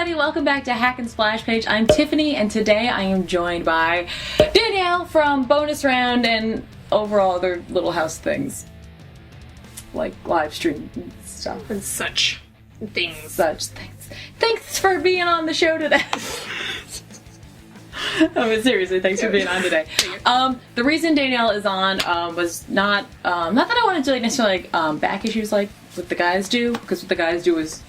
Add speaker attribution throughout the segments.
Speaker 1: everybody, welcome back to Hack and Splash Page. I'm Tiffany, and today I am joined by Danielle from Bonus Round and overall other Little House things. Like live stream stuff.
Speaker 2: And such things.
Speaker 1: Thanks for being on the show today. Oh, seriously, thanks for being on today. The reason Danielle is on was not that I wanted to like necessarily like back issues like what the guys do, because what the guys do is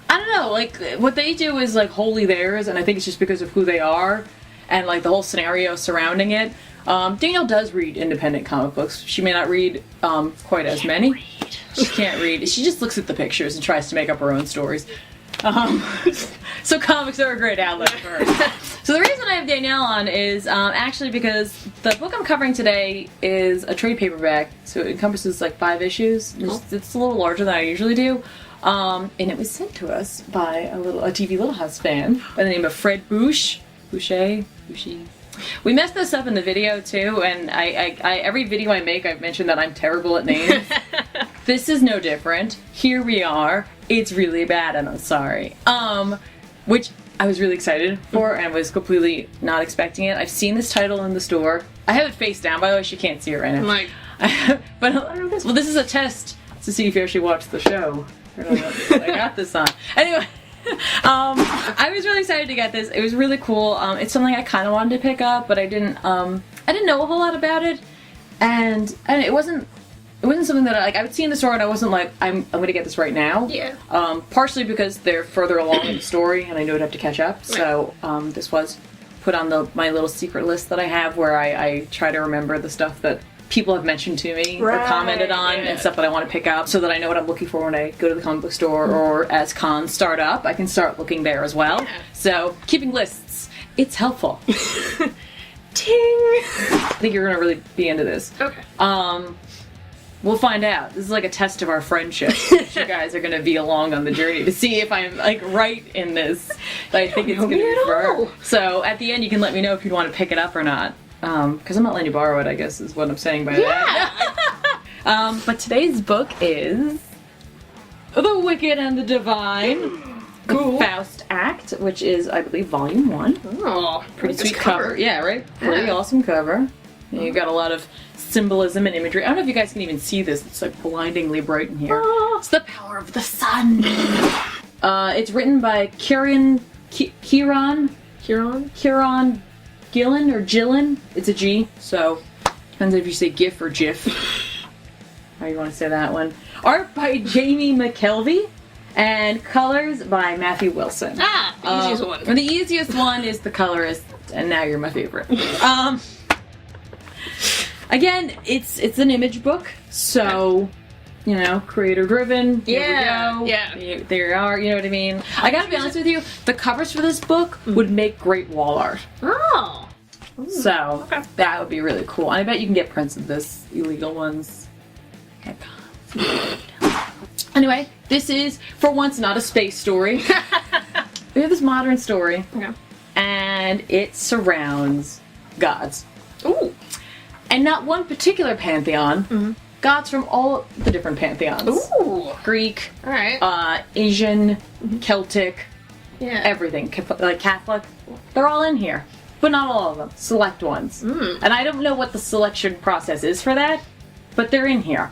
Speaker 1: I don't know, like what they do is like wholly theirs, and I think it's just because of who they are and like the whole scenario surrounding it. Danielle does read independent comic books. She may not read quite as many. She can't read. She just looks at the pictures and tries to make up her own stories. So comics are a great outlet for her. So the reason I have Danielle on is actually because the book I'm covering today is a trade paperback, so it encompasses like 5 issues. It's a little larger than I usually do. And it was sent to us by a TV Little House fan by the name of Fred Boucher. We messed this up in the video too, and I every video I make I've mentioned that I'm terrible at names. This is no different. Here we are. It's really bad and I'm sorry. Which I was really excited for and was completely not expecting it. I've seen this title in the store. I have it face down, by the way, she can't see it right now. But I don't know this. Well, this is a test to see if you actually watched the show. I got this on. Anyway, I was really excited to get this. It was really cool. It's something I kind of wanted to pick up, but I didn't know a whole lot about it, and it wasn't something that I would see in the store, and I wasn't like I'm gonna get this right now.
Speaker 2: Yeah.
Speaker 1: Partially because they're further along in the story, and I know I'd have to catch up. Right. So this was put on my little secret list that I have, where I try to remember the stuff that people have mentioned to me or commented on and stuff that I want to pick up, so that I know what I'm looking for when I go to the comic book store, or as cons start up, I can start looking there as well. Yeah. So keeping lists, it's helpful.
Speaker 2: Ting!
Speaker 1: I think you're gonna really be into this.
Speaker 2: Okay.
Speaker 1: We'll find out. This is like a test of our friendship. You guys are gonna be along on the journey to see if I'm like right in this. But I think it's gonna be for. So at the end, you can let me know if you'd want to pick it up or not. Because I'm not letting you borrow it, I guess, is what I'm saying by that. But today's book is The Wicked and the Divine. Cool. The Faust Act, which is, I believe, Volume 1.
Speaker 2: Oh,
Speaker 1: pretty sweet cover. Yeah, right? Pretty awesome cover. And you've got a lot of symbolism and imagery. I don't know if you guys can even see this. It's like blindingly bright in here. It's the power of the sun. It's written by Kieran Gillen or Gillen. It's a G, so depends if you say GIF or GIF. How you want to say that one. Art by Jamie McKelvey, and colors by Matthew Wilson.
Speaker 2: The easiest one.
Speaker 1: The easiest one is the colorist, and now you're my favorite. Again, it's an image book, so you know, creator driven. Here we go.
Speaker 2: Yeah.
Speaker 1: There you are. You know what I mean. I gotta be honest with you. The covers for this book would make great wall art.
Speaker 2: Oh. Ooh.
Speaker 1: So that would be really cool. I bet you can get prints of this, illegal ones. Anyway, this is for once not a space story. We have this modern story, and it surrounds gods.
Speaker 2: Ooh.
Speaker 1: And not one particular pantheon. Gods from all the different pantheons.
Speaker 2: Ooh.
Speaker 1: Greek,
Speaker 2: Asian,
Speaker 1: Celtic, everything. Like Catholic. They're all in here. But not all of them. Select ones. And I don't know what the selection process is for that, but they're in here.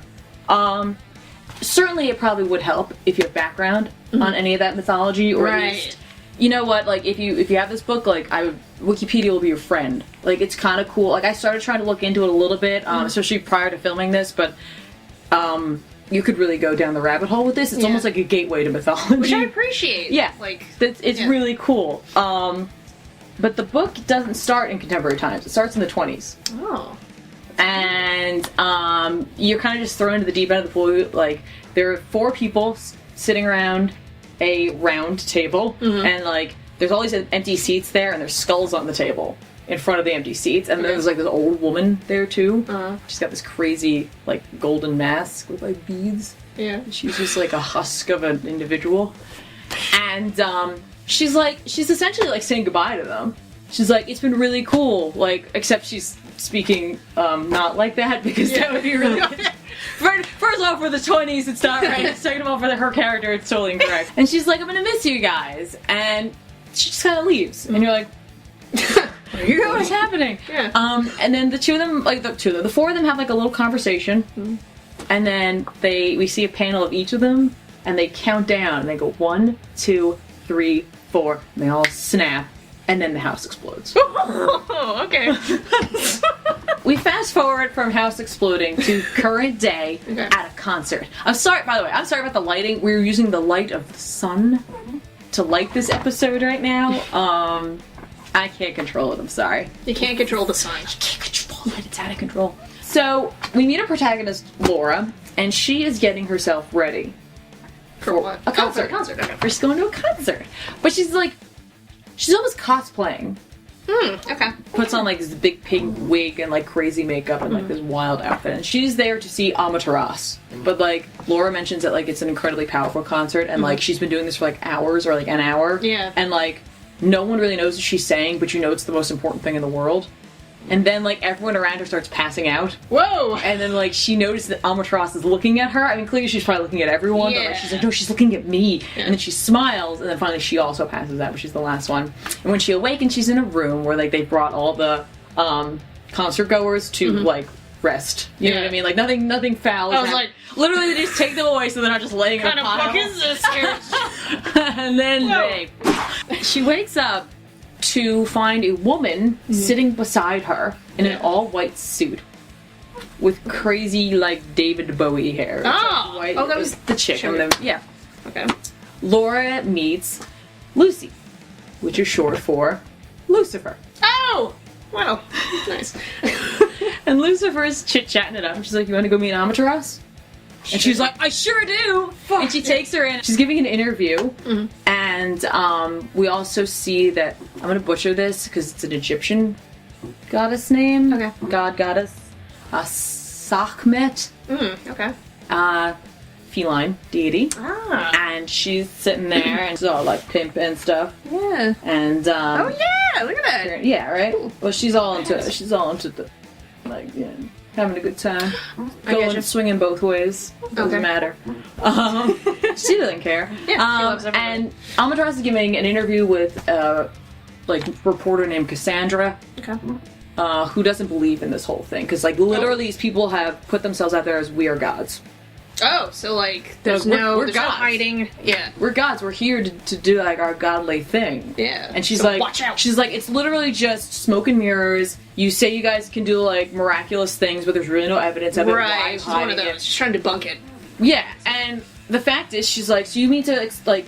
Speaker 1: Certainly it probably would help if you have background on any of that mythology, or at least, you know what, like if you have this book, like Wikipedia will be your friend. Like it's kind of cool. Like I started trying to look into it a little bit, especially prior to filming this, but you could really go down the rabbit hole with this. It's almost like a gateway to mythology,
Speaker 2: which I appreciate.
Speaker 1: Yeah, like it's really cool. But the book doesn't start in contemporary times. It starts in the 20s.
Speaker 2: Oh.
Speaker 1: And you're kind of just thrown into the deep end of the pool. Like there are 4 people sitting around a round table, and like there's all these empty seats there, and there's skulls on the table in front of the empty seats, and there's like this old woman there too. She's got this crazy like golden mask with like beads. Yeah. She's just like a husk of an individual, and she's essentially like saying goodbye to them. She's like, it's been really cool, like, except she's speaking not like that, because that would be really First off, for the 20s, it's not right. Second of all, for her character, it's totally incorrect. And she's like, I'm gonna miss you guys. And she just kind of leaves. And you're like, where are you going? What's happening?
Speaker 2: Yeah.
Speaker 1: And then the four of them have like a little conversation.
Speaker 2: Mm-hmm.
Speaker 1: And then we see a panel of each of them, and they count down, and they go 1, 2, 3, 4, and they all snap, and then the house explodes.
Speaker 2: Oh, okay.
Speaker 1: We fast forward from house exploding to current day at a concert. I'm sorry, by the way, I'm sorry about the lighting. We're using the light of the sun to light this episode right now. I can't control it, I'm sorry.
Speaker 2: You can't control the sun.
Speaker 1: You can't control it, it's out of control. So, we meet a protagonist, Laura, and she is getting herself ready.
Speaker 2: For what?
Speaker 1: A concert.
Speaker 2: Oh, for a concert, okay.
Speaker 1: She's going to a concert. But she's almost cosplaying.
Speaker 2: Okay.
Speaker 1: Puts on like this big pink wig and like crazy makeup and like this wild outfit. And she's there to see Amaterasu. But like, Laura mentions that like it's an incredibly powerful concert and like she's been doing this for like hours or like an hour.
Speaker 2: Yeah.
Speaker 1: And like, no one really knows what she's saying, but you know it's the most important thing in the world. And then, like, everyone around her starts passing out.
Speaker 2: Whoa!
Speaker 1: And then, like, she notices that Amaterasu is looking at her. I mean, clearly she's probably looking at everyone, but like, she's like, no, she's looking at me. Yeah. And then she smiles, and then finally she also passes out, but she's the last one. And when she awakens, she's in a room where, like, they brought all the concert goers to, like, rest. You know what I mean? Like, nothing foul.
Speaker 2: I was like,
Speaker 1: literally, they just take them away so they're not just laying in a pile.
Speaker 2: What kind of fuck is this?
Speaker 1: And then she wakes up to find a woman sitting beside her in an all-white suit with crazy, like, David Bowie hair.
Speaker 2: Oh!
Speaker 1: Like,
Speaker 2: Oh, that was
Speaker 1: the chick. Yeah.
Speaker 2: Okay.
Speaker 1: Laura meets Lucy, which is short for Lucifer.
Speaker 2: Oh! Wow. Nice.
Speaker 1: And Lucifer's chit-chatting it up. She's like, you want to go meet Amaterasu? And she's like, I sure do! Fuck. And she takes her in. She's giving an interview. And we also see that, I'm going to butcher this because it's an Egyptian goddess name.
Speaker 2: Okay.
Speaker 1: Goddess. Sekhmet.
Speaker 2: Okay.
Speaker 1: Feline deity.
Speaker 2: Ah.
Speaker 1: And she's sitting there and it's all like pimp and stuff.
Speaker 2: Yeah.
Speaker 1: And
Speaker 2: oh yeah, look at that.
Speaker 1: Yeah, right? Well, she's all into the, like, you know, having a good time. Going swinging both ways. Doesn't matter. She doesn't care.
Speaker 2: Yeah, she loves everybody.
Speaker 1: And Amaterasu is giving an interview with like reporter named Cassandra.
Speaker 2: Okay.
Speaker 1: Who doesn't believe in this whole thing. Because like literally these people have put themselves out there as we are gods.
Speaker 2: Oh, so like there's
Speaker 1: we're
Speaker 2: no
Speaker 1: gods.
Speaker 2: hiding. Yeah.
Speaker 1: We're gods. We're here to do like our godly thing.
Speaker 2: Yeah.
Speaker 1: And she's
Speaker 2: So
Speaker 1: like,
Speaker 2: watch out.
Speaker 1: she's like, it's literally just smoke and mirrors. You say you guys can do like miraculous things, but there's really no evidence of it. Why
Speaker 2: Right. She's one of those. She's trying to debunk it.
Speaker 1: Yeah, and the fact is, she's like, so you mean to like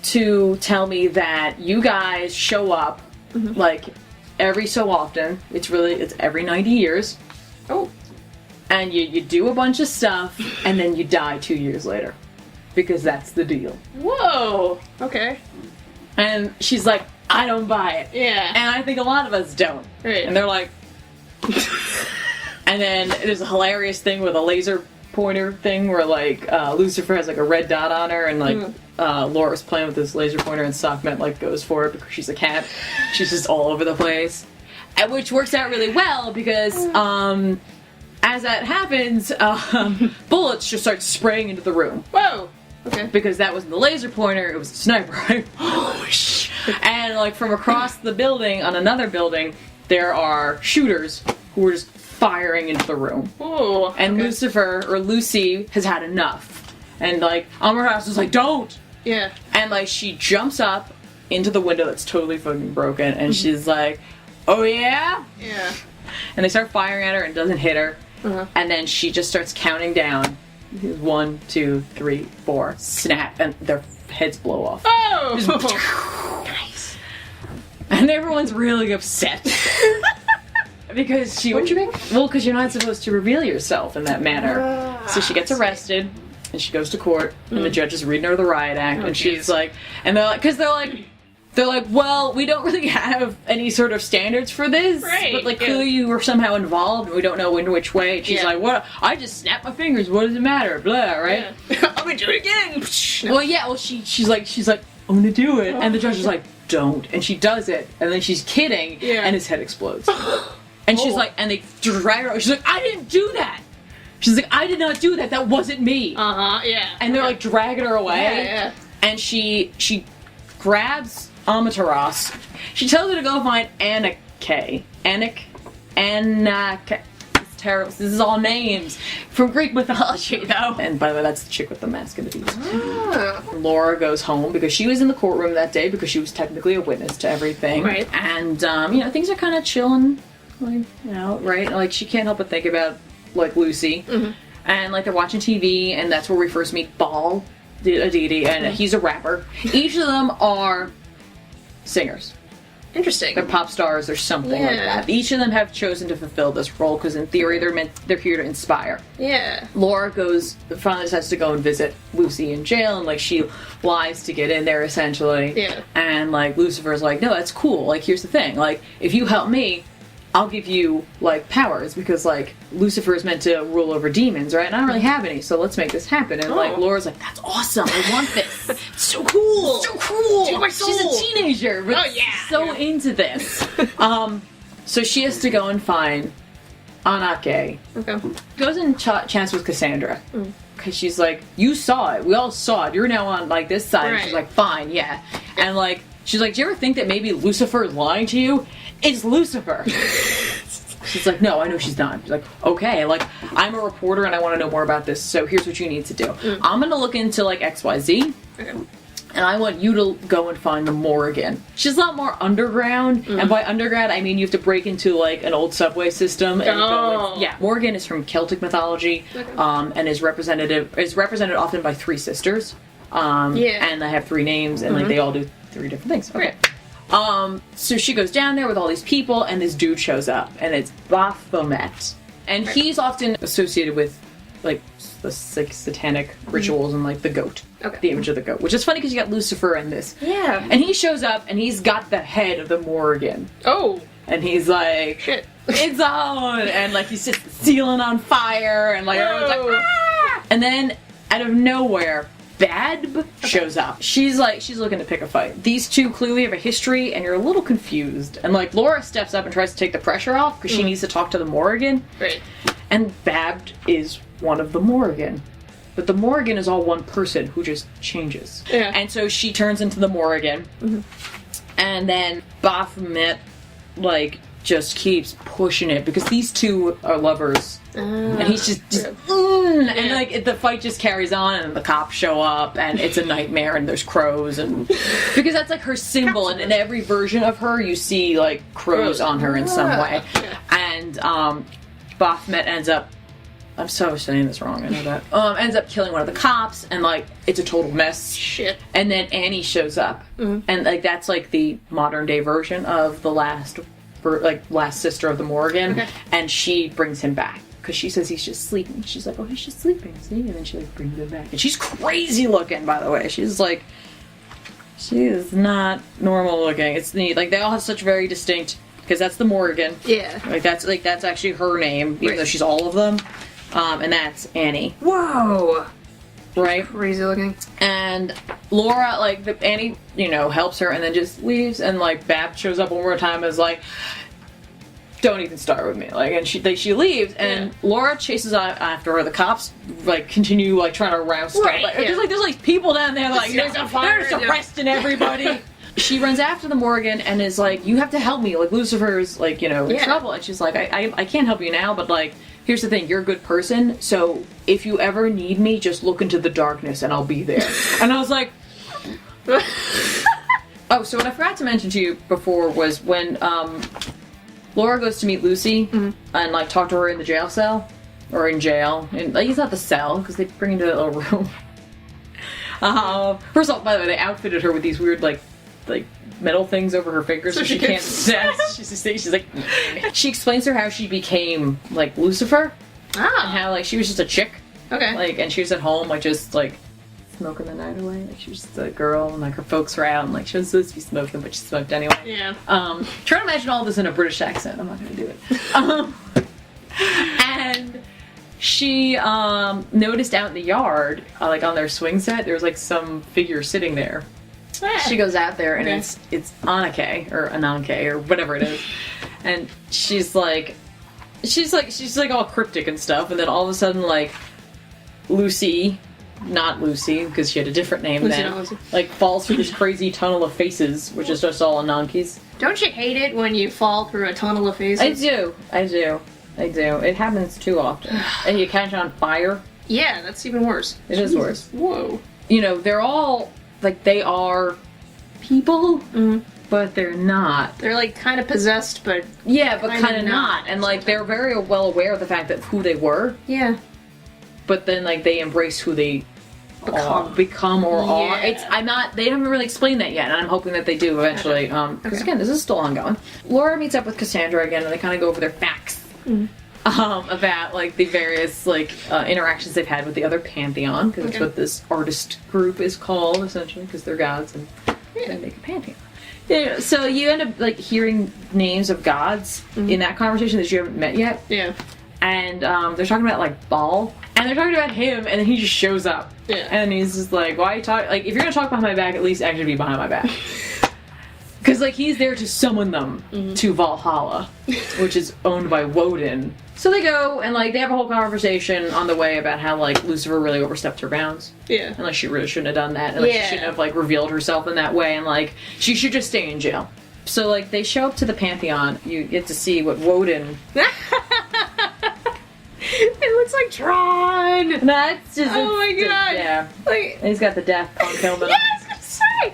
Speaker 1: to tell me that you guys show up like every so often? It's every 90 years.
Speaker 2: Oh.
Speaker 1: And you do a bunch of stuff, and then you die 2 years later. Because that's the deal.
Speaker 2: Whoa. Okay.
Speaker 1: And she's like, I don't buy it.
Speaker 2: Yeah.
Speaker 1: And I think a lot of us don't.
Speaker 2: Right.
Speaker 1: And they're like... And then there's a hilarious thing with a laser pointer thing where, like, Lucifer has, like, a red dot on her, and, like, Laura's playing with this laser pointer, and Sekhmet, like, goes for it because she's a cat. She's just all over the place. And which works out really well because, as that happens, bullets just start spraying into the room.
Speaker 2: Whoa. Okay.
Speaker 1: Because that wasn't the laser pointer, it was a sniper rifle. And, like, from across the building, on another building, there are shooters who are just firing into the room.
Speaker 2: Ooh.
Speaker 1: And Lucifer, or Lucy, has had enough. And, like, Amaterasu is like, don't!
Speaker 2: Yeah.
Speaker 1: And, like, she jumps up into the window that's totally fucking broken, and she's like, oh yeah?
Speaker 2: Yeah.
Speaker 1: And they start firing at her and it doesn't hit her. And then she just starts counting down. 1, 2, 3, 4, snap, and their heads blow off.
Speaker 2: Oh!
Speaker 1: Nice. And everyone's really upset. Because she...
Speaker 2: What'd you make?
Speaker 1: Well, because you're not supposed to reveal yourself in that manner. So she gets arrested, and she goes to court, and the judge is reading her the riot act, and she's like... And they're like... Because they're like, well, we don't really have any sort of standards for this, but like clearly you were somehow involved and we don't know in which way. And she's like, what? I just snapped my fingers. What does it matter? Blah, right?
Speaker 2: Yeah. I'm gonna do it again.
Speaker 1: Well, yeah. Well, she's like, I'm gonna do it, and the judge is like, don't, and she does it, and then she's kidding, and his head explodes, and she's like, and they drag her. She's like, I didn't do that. She's like, I did not do that. That wasn't me.
Speaker 2: Yeah.
Speaker 1: And they're like dragging her away.
Speaker 2: Yeah.
Speaker 1: And she grabs Amaterasu. She tells her to go find Anik. It's terrible. This is all names from Greek mythology, though. And by the way, that's the chick with the mask and the beast. Laura goes home because she was in the courtroom that day because she was technically a witness to everything.
Speaker 2: Right.
Speaker 1: And things are kind of chilling, like, right? Like, she can't help but think about, like, Lucy. And like they're watching TV, and that's where we first meet Ball, Aditi, and he's a rapper. Each of them are singers.
Speaker 2: Interesting.
Speaker 1: They're pop stars or something like that. Each of them have chosen to fulfill this role because in theory they're here to inspire.
Speaker 2: Yeah.
Speaker 1: Laura finally decides to go and visit Lucy in jail, and like she lies to get in there essentially.
Speaker 2: Yeah.
Speaker 1: And like Lucifer's like, no, that's cool. Like, here's the thing. Like, if you help me, I'll give you, like, powers, because, like, Lucifer is meant to rule over demons, right? And I don't really have any, so let's make this happen. And, like, Laura's like, that's awesome, I want this.
Speaker 2: It's so cool.
Speaker 1: So cool.
Speaker 2: Take my soul.
Speaker 1: She's a teenager, but so into this. So she has to go and find Anake.
Speaker 2: Okay.
Speaker 1: Goes and chats with Cassandra. Because she's like, you saw it. We all saw it. You're now on, like, this side. And she's like, fine, yeah. And, like, she's like, do you ever think that maybe Lucifer is lying to you? It's Lucifer. She's like, no, I know she's not. She's like, okay, like, I'm a reporter and I want to know more about this, so here's what you need to do. I'm going to look into, like, XYZ, and I want you to go and find the Morrigan. She's a lot more underground, and by underground, I mean you have to break into, like, an old subway system. And Morrigan is from Celtic mythology, and is represented often by three sisters. And they have three names, and, like, they all do three different things. Okay. So she goes down there with all these people, and this dude shows up, and it's Baphomet. And he's often associated with, like, the satanic rituals and, like, the goat. The image of the goat. Which is funny because you got Lucifer in this.
Speaker 2: Yeah.
Speaker 1: And he shows up, and he's got the head of the Morrigan.
Speaker 2: Oh.
Speaker 1: And he's like,
Speaker 2: shit.
Speaker 1: It's on! And, like, he sets the ceiling on fire, and, like, everyone's like, ah! And then, out of nowhere, Badb shows up. She's looking to pick a fight. These two clearly have a history, and you're a little confused. And, like, Laura steps up and tries to take the pressure off because she needs to talk to the Morrigan.
Speaker 2: Right.
Speaker 1: And Badb is one of the Morrigan. But the Morrigan is all one person who just changes.
Speaker 2: Yeah.
Speaker 1: And so she turns into the Morrigan. And then Baphomet, like, just keeps pushing it because these two are lovers. And he's just and like the fight just carries on, and the cops show up, and it's a nightmare, and there's crows, and because that's like her symbol, and in every version of her you see like crows on her in some way. And Baphomet ends up, I'm so saying this wrong, I know that, ends up killing one of the cops, and like it's a total mess.
Speaker 2: Shit.
Speaker 1: And then Annie shows up, and like that's like the modern day version of the last sister of the Morrigan, and she brings him back because she says he's just sleeping. She's like, oh, he's just sleeping, see? And then she like brings him back, and she's crazy looking, by the way. She's like, she is not normal looking. It's neat. Like, they all have such very distinct, because that's the Morrigan.
Speaker 2: Yeah.
Speaker 1: Like that's actually her name, even though she's all of them. And that's Annie.
Speaker 2: Whoa.
Speaker 1: Right?
Speaker 2: Crazy looking.
Speaker 1: And Laura, like, Annie, helps her and then just leaves, and, like, Bab shows up one more time and is like, don't even start with me. Like, and she leaves, and Laura chases after her. The cops, like, continue, like, trying to roust her.
Speaker 2: Right,
Speaker 1: There's, like, people down there, like,
Speaker 2: There's a fire,
Speaker 1: they're just arresting everybody. She runs after the Morrigan and is like, you have to help me. Like, Lucifer's, like, in trouble. And she's like, I can't help you now, but, like, here's the thing, you're a good person, so if you ever need me, just look into the darkness and I'll be there. And I was like... Oh, so what I forgot to mention to you before was when Laura goes to meet Lucy and, like, talk to her in the jail cell, or in jail, and, like, it's not the cell, because they bring her into a little room. First of all, by the way, they outfitted her with these weird, like metal things over her fingers so she can't she's like she explains to her how she became like Lucifer and how like she was just a chick, like, and she was at home like just like smoking the night away, like she was just a girl and like her folks were out and like she was supposed to be smoking but she smoked anyway. Try to imagine all this in a British accent. I'm not gonna do it. And she noticed out in the yard, like on their swing set, there was like some figure sitting there. She goes out there and it's Anake or Ananke or whatever it is, and she's like, she's like all cryptic and stuff, and then all of a sudden, like, Lucy, not Lucy, because she had a different name
Speaker 2: Lucy,
Speaker 1: then,
Speaker 2: not Lucy.
Speaker 1: like, falls through this crazy tunnel of faces, which is just all Ananke's.
Speaker 2: Don't you hate it when you fall through a tunnel of faces?
Speaker 1: I do. It happens too often. And you catch on fire.
Speaker 2: Yeah, that's even worse.
Speaker 1: It is worse.
Speaker 2: Whoa.
Speaker 1: You know, they're all, like, they are people, but they're not.
Speaker 2: They're like kind of possessed, but
Speaker 1: Yeah, but kind of not. And, like, they're very well aware of the fact that who they were,
Speaker 2: yeah,
Speaker 1: but then, like, they embrace who they
Speaker 2: become
Speaker 1: or are.
Speaker 2: Yeah.
Speaker 1: They haven't really explained that yet, and I'm hoping that they do eventually. Because again, this is still ongoing. Laura meets up with Cassandra again, and they kind of go over their facts about like the various like interactions they've had with the other Pantheon, because that's what this artist group is called essentially, because they're gods and they make a Pantheon. Yeah, so you end up like hearing names of gods in that conversation that you haven't met yet.
Speaker 2: Yeah.
Speaker 1: And they're talking about like Baal, and they're talking about him, and then he just shows up.
Speaker 2: Yeah.
Speaker 1: And he's just like, why are you talking? Like, if you're gonna talk behind my back, at least actually be behind my back. Because like he's there to summon them to Valhalla, which is owned by Woden. So they go and like they have a whole conversation on the way about how like Lucifer really overstepped her bounds.
Speaker 2: Yeah.
Speaker 1: And like she really shouldn't have done that, and like she shouldn't have like revealed herself in that way, and like she should just stay in jail. So like they show up to the Pantheon, you get to see what Woden.
Speaker 2: It looks like Tron!
Speaker 1: That's just.
Speaker 2: Oh my god!
Speaker 1: Yeah.
Speaker 2: Like,
Speaker 1: And he's got the Daft Punk helmet.
Speaker 2: yeah, I was gonna say!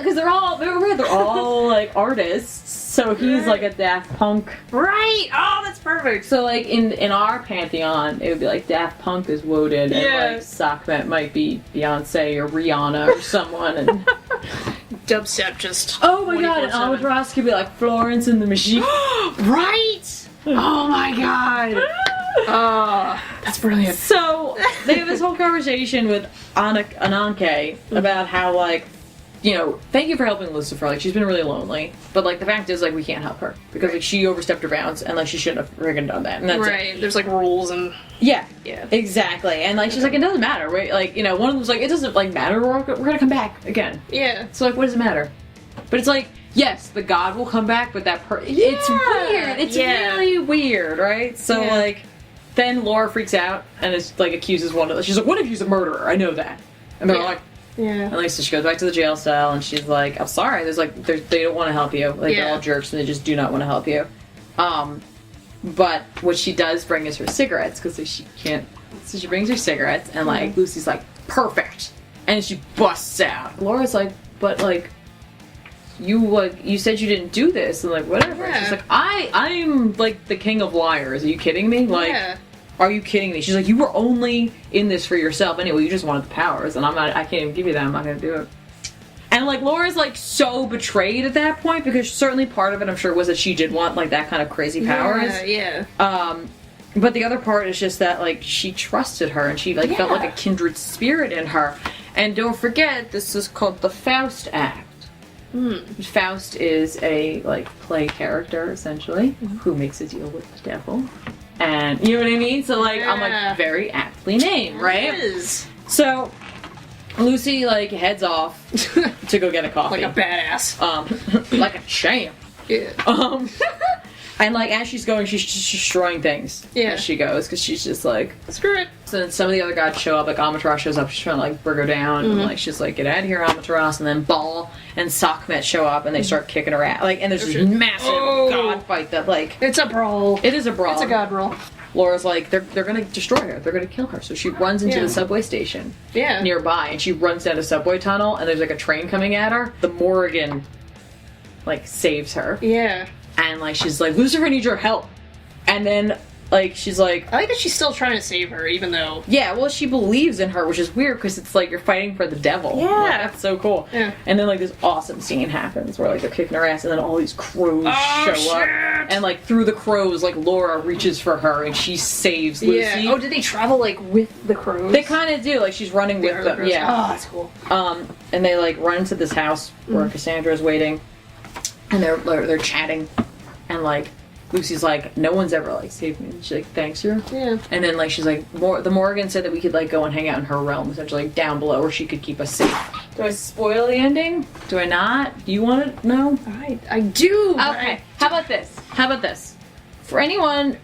Speaker 1: Because they're all like artists, so he's like a Daft Punk.
Speaker 2: Right! Oh, that's perfect!
Speaker 1: So like in our Pantheon, it would be like Daft Punk is Woden, and like Sakmet might be Beyonce or Rihanna or someone, and
Speaker 2: Dubstep just.
Speaker 1: oh my god, and Albatross could be like Florence and the Machine.
Speaker 2: Right! Oh my god! Oh, that's brilliant.
Speaker 1: So they have this whole conversation with Ananke about how like, you know, thank you for helping Lucifer. Like she's been really lonely, but like the fact is like we can't help her because like she overstepped her bounds and like she shouldn't have friggin' done that. And that's
Speaker 2: right. There's like rules and
Speaker 1: yeah,
Speaker 2: yeah,
Speaker 1: exactly. And like she's like it doesn't matter. Right? Like you know, one of them's like it doesn't like matter. We're gonna come back again.
Speaker 2: Yeah.
Speaker 1: So like what does it matter? But it's like. Yes, the god will come back, but it's weird. It's really weird, right? So, like, then Laura freaks out and is, like, accuses one of them. She's like, what if he's a murderer? I know that. And they're like, and like, so she goes back to the jail cell and she's like, I'm sorry. There's, like, they don't want to help you. Like, they're all jerks and they just do not want to help you. But what she does bring is her cigarettes, because she can't, so she brings her cigarettes and, like, Lucy's like, perfect. And she busts out. Laura's like, but, like, you said you didn't do this, and like whatever. Yeah. She's like, I'm like the king of liars. Are you kidding me? Like, are you kidding me? She's like, you were only in this for yourself anyway. You just wanted the powers, and I can't even give you that. I'm not gonna do it. And like Laura's like so betrayed at that point because certainly part of it, I'm sure, was that she did want like that kind of crazy powers.
Speaker 2: Yeah.
Speaker 1: But the other part is just that like she trusted her and she like felt like a kindred spirit in her. And don't forget, this is called the Faust Act. Faust is a like play character essentially who makes a deal with the devil, and you know what I mean. So like I'm like very aptly named, right? So Lucy like heads off to go get a coffee,
Speaker 2: like a badass,
Speaker 1: like a champ.
Speaker 2: Yeah.
Speaker 1: And like as she's going, she's just destroying things as she goes because she's just like
Speaker 2: screw it.
Speaker 1: So then some of the other gods show up, like Amaterasu shows up, she's trying to like bring her down, and like she's like, get out of here, Amaterasu, and then Baal and Sakmet show up and they start kicking her ass. Like, and there's this massive god fight that like
Speaker 2: it's a brawl.
Speaker 1: It is a brawl.
Speaker 2: It's a god brawl.
Speaker 1: Laura's like, they're gonna destroy her, they're gonna kill her. So she runs into the subway station nearby, and she runs down a subway tunnel, and there's like a train coming at her. The Morrigan like saves her.
Speaker 2: Yeah.
Speaker 1: And like she's like, Lucifer needs your help. And then like she's like,
Speaker 2: I like that she's still trying to save her, even though
Speaker 1: well she believes in her, which is weird because it's like you're fighting for the devil. Like, that's so cool. And then like this awesome scene happens where like they're kicking her ass, and then all these crows show up, and like through the crows like Laura reaches for her and she saves Lucy.
Speaker 2: Oh, did they travel like with the crows?
Speaker 1: They kind of do. Like she's running with them.
Speaker 2: Oh, that's cool.
Speaker 1: And they like run into this house where Cassandra's waiting, and they're chatting, and like Lucy's like, no one's ever like saved me. And she's like, thanks, you.
Speaker 2: Yeah.
Speaker 1: And then like she's like, the Morrigan said that we could like go and hang out in her realm, essentially like down below, where she could keep us safe. Do I spoil the ending? Do I not? Do you want to know?
Speaker 2: I do.
Speaker 1: Okay. How about this? for anyone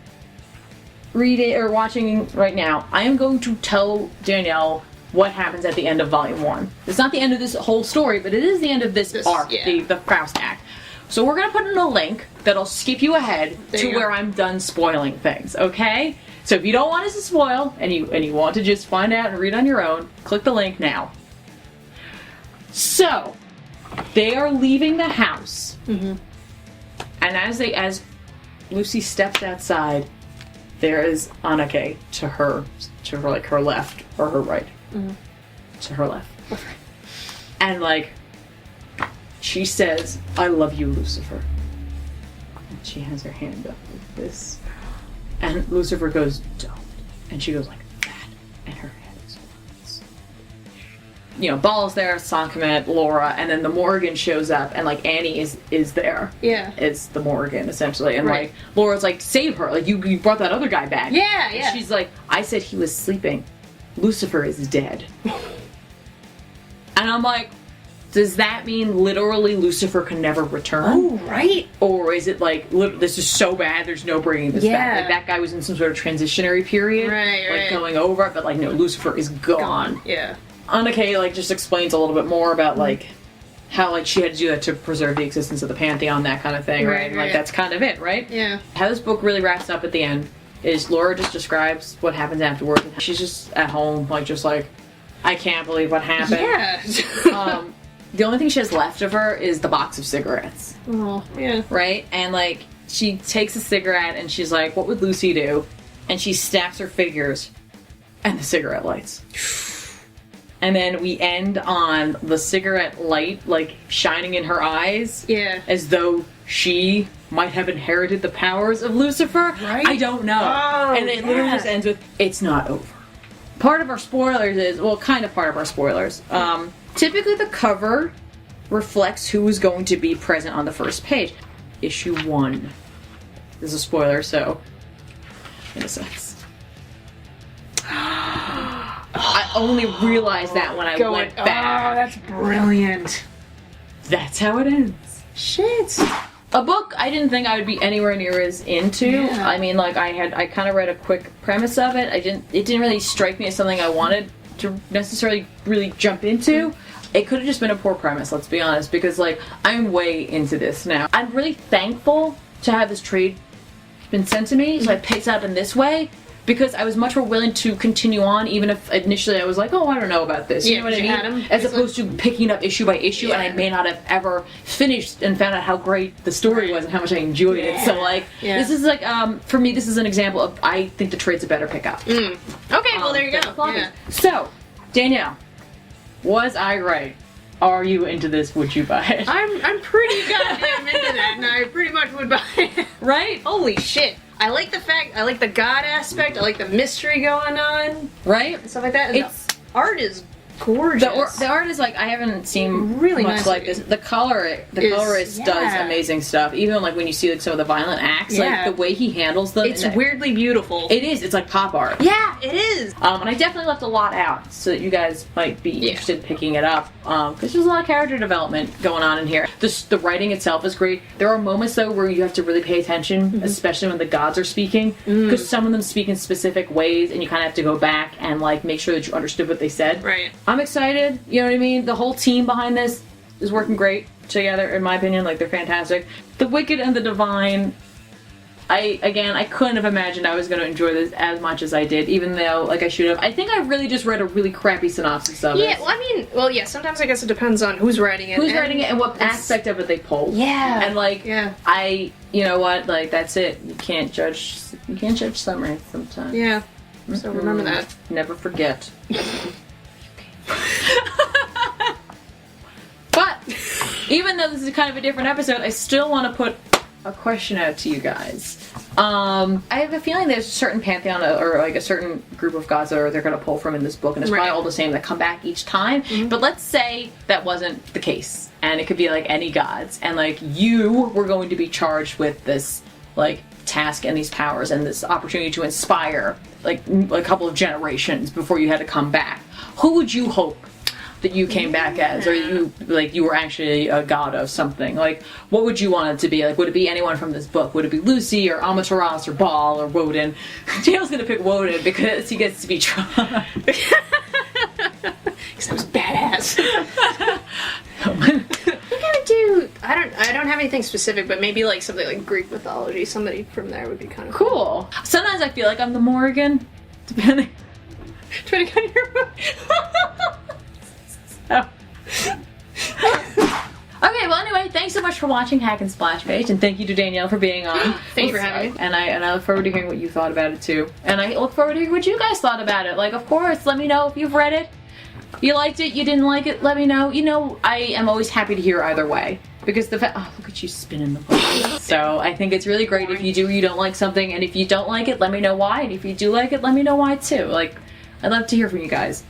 Speaker 1: reading or watching right now, I am going to tell Danielle what happens at the end of Volume 1. It's not the end of this whole story, but it is the end of this arc, the Faust Act. So we're going to put in a link that'll skip you ahead to where I'm done spoiling things, okay? So if you don't want us to spoil, and you want to just find out and read on your own, click the link now. So, they are leaving the house. Mm-hmm. And as Lucy steps outside, there is Anake to her like her left or her right. Mm-hmm. To her left. Okay. And like she says, "I love you, Lucifer." And she has her hand up like this. And Lucifer goes, "Don't." And she goes like that. And her head explodes. You know, Ball's there, Sankamet, Laura, and then the Morrigan shows up, and like Annie is there. Yeah. It's the Morrigan, essentially. And like Laura's like, "Save her. Like you brought that other guy back."
Speaker 2: Yeah, yeah.
Speaker 1: And she's like, "I said he was sleeping. Lucifer is dead." And I'm like, does that mean literally Lucifer can never return?
Speaker 2: Oh, right.
Speaker 1: Or is it like, this is so bad, there's no bringing this back? Like, that guy was in some sort of transitionary period. Like, going over it, but like, no, Lucifer is gone. Yeah. Anake, like, just explains a little bit more about, like, how, like, she had to do that to preserve the existence of the Pantheon, that kind of thing, right? And, like, that's kind of it, right? Yeah. How this book really wraps up at the end is Laura just describes what happens afterwards. She's just at home, like, just like, I can't believe what happened. Yeah. The only thing she has left of her is the box of cigarettes. Oh, yeah. Right? And, like, she takes a cigarette and she's like, what would Lucy do? And she snaps her fingers and the cigarette lights. And then we end on the cigarette light, like, shining in her eyes. Yeah. As though she might have inherited the powers of Lucifer. Right? I don't know. Oh, and it literally just ends with, it's not over. Part of our spoilers is, well, kind of part of our spoilers. Typically the cover reflects who is going to be present on the first page. Issue 1. This is a spoiler, so in a sense. I only realized that when I went back.
Speaker 2: Oh, that's brilliant.
Speaker 1: That's how it ends.
Speaker 2: Shit.
Speaker 1: A book I didn't think I would be anywhere near as into. Yeah. I mean, like, I kind of read a quick premise of it. It didn't really strike me as something I wanted to necessarily really jump into. It could have just been a poor premise, let's be honest, because, like, I'm way into this now. I'm really thankful to have this trade been sent to me, so I picked it up in this way, because I was much more willing to continue on, even if initially I was like, oh, I don't know about this. You know what I mean? As opposed to picking up issue by issue, and I may not have ever finished and found out how great the story was and how much I enjoyed it. So, like, this is like, for me, this is an example of, I think the trade's a better pickup. Okay, well, there you go. Yeah. So, Danielle, was I right? Are you into this? Would you buy it?
Speaker 2: I'm pretty goddamn into that, and I pretty much would buy it.
Speaker 1: Right?
Speaker 2: Holy shit. I like the god aspect, I like the mystery going on.
Speaker 1: Right?
Speaker 2: And stuff like that. And the art is gorgeous.
Speaker 1: The art is like, I haven't seen really much like this. The colorist does amazing stuff. Even like when you see like some of the violent acts, like the way he handles them.
Speaker 2: It's weirdly beautiful.
Speaker 1: It is. It's like pop art.
Speaker 2: Yeah, it is.
Speaker 1: And I definitely left a lot out so that you guys might be interested in picking it up. Because there's a lot of character development going on in here. The writing itself is great. There are moments though where you have to really pay attention, especially when the gods are speaking, because some of them speak in specific ways, and you kind of have to go back and like make sure that you understood what they said. Right. I'm excited, you know what I mean? The whole team behind this is working great together, in my opinion. Like, they're fantastic. The Wicked and the Divine, I couldn't have imagined I was going to enjoy this as much as I did, even though, like, I should have. I think I really just read a really crappy synopsis of it.
Speaker 2: Yeah, well, I mean, sometimes I guess it depends on who's writing it.
Speaker 1: And what aspect of it they pulled. Yeah. And, like, you know what? Like, that's it. You can't judge summaries sometimes.
Speaker 2: Yeah. So remember that.
Speaker 1: Never forget. But even though this is kind of a different episode, I still want to put a question out to you guys. I have a feeling there's a certain pantheon or like a certain group of gods that they're going to pull from in this book, and it's probably all the same that come back each time. But let's say that wasn't the case, and it could be like any gods, and like you were going to be charged with this like task and these powers and this opportunity to inspire like a couple of generations before you had to come back. Who would you hope that you came back as, or you were actually a god of something. Like, what would you want it to be? Like, would it be anyone from this book? Would it be Lucy or Amaterasu or Baal or Woden? Daniel's gonna pick Woden because he gets to be Tron.
Speaker 2: Because that was badass. We gotta do. I don't have anything specific, but maybe like something like Greek mythology. Somebody from there would be kind of
Speaker 1: cool. Sometimes I feel like I'm the Morrigan, depending on your mood. So. Okay, well anyway, thanks so much for watching Hack and Splash Page, and thank you to Danielle for being on.
Speaker 2: Thanks for having me.
Speaker 1: And I look forward to hearing what you thought about it too. And I look forward to hearing what you guys thought about it. Like, of course, let me know if you've read it. You liked it, you didn't like it, let me know. You know, I am always happy to hear either way. Because the oh, look at you spinning the book. So I think it's really great if you do or you don't like something, and if you don't like it, let me know why, and if you do like it, let me know why too. Like, I'd love to hear from you guys.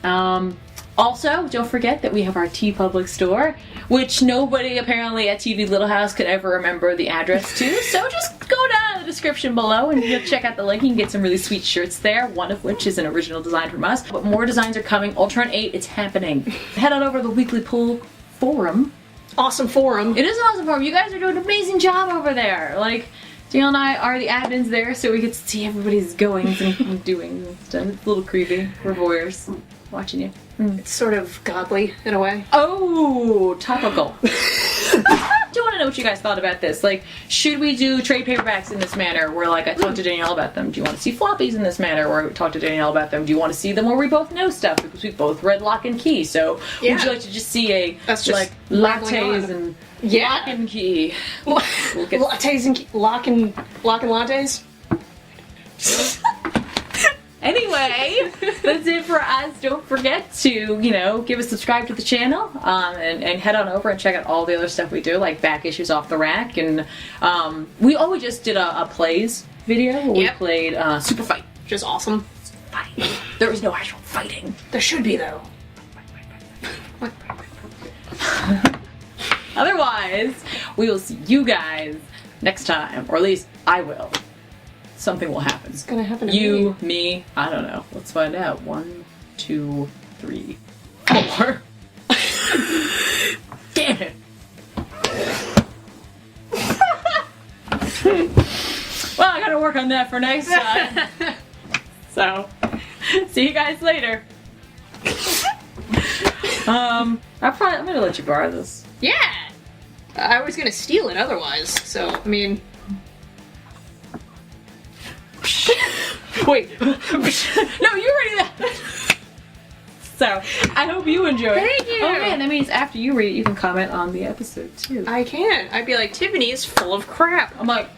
Speaker 1: Also, don't forget that we have our TeePublic store, which nobody apparently at TV Little House could ever remember the address to, so just go down in the description below and you'll check out the link. You can get some really sweet shirts there, one of which is an original design from us. But more designs are coming. Ultron 8, it's happening. Head on over to the Weekly Pool forum.
Speaker 2: Awesome forum.
Speaker 1: It is an awesome forum. You guys are doing an amazing job over there. Like, Danielle and I are the admins there, so we get to see everybody's goings and doings and stuff. It's a little creepy. We're voyeurs watching you.
Speaker 2: It's sort of godly in a way.
Speaker 1: Oh, topical. I do want to know what you guys thought about this. Like, should we do trade paperbacks in this manner where, like, I talked to Danielle about them? Do you want to see floppies in this manner where we talk to Danielle about them? Do you want to see them where we both know stuff? Because we both read Lock and Key. So,
Speaker 2: yeah.
Speaker 1: Would you like to just see a,
Speaker 2: that's just
Speaker 1: like, lattes and Lock and Key?
Speaker 2: We'll lattes and lock and lattes?
Speaker 1: Anyway, that's it for us. Don't forget to, you know, give a subscribe to the channel, and head on over and check out all the other stuff we do, like back issues off the rack, and we just did a plays video where we played Super Fight,
Speaker 2: which is awesome.
Speaker 1: Fight. There was no actual fighting.
Speaker 2: There should be though.
Speaker 1: Otherwise, we will see you guys next time, or at least I will. Something will happen.
Speaker 2: It's gonna happen to
Speaker 1: you, me, I don't know. Let's find out. 1, 2, 3, 4. Damn it. Well, I gotta work on that for next time. So, see you guys later. I'm gonna let you borrow this.
Speaker 2: Yeah! I was gonna steal it otherwise, so, I mean... Wait.
Speaker 1: No, you already that. So, I hope you enjoy it.
Speaker 2: Thank you.
Speaker 1: Oh man, that means after you read it, you can comment on the episode too.
Speaker 2: I can. I'd be like, Tiffany is full of crap.
Speaker 1: I'm like,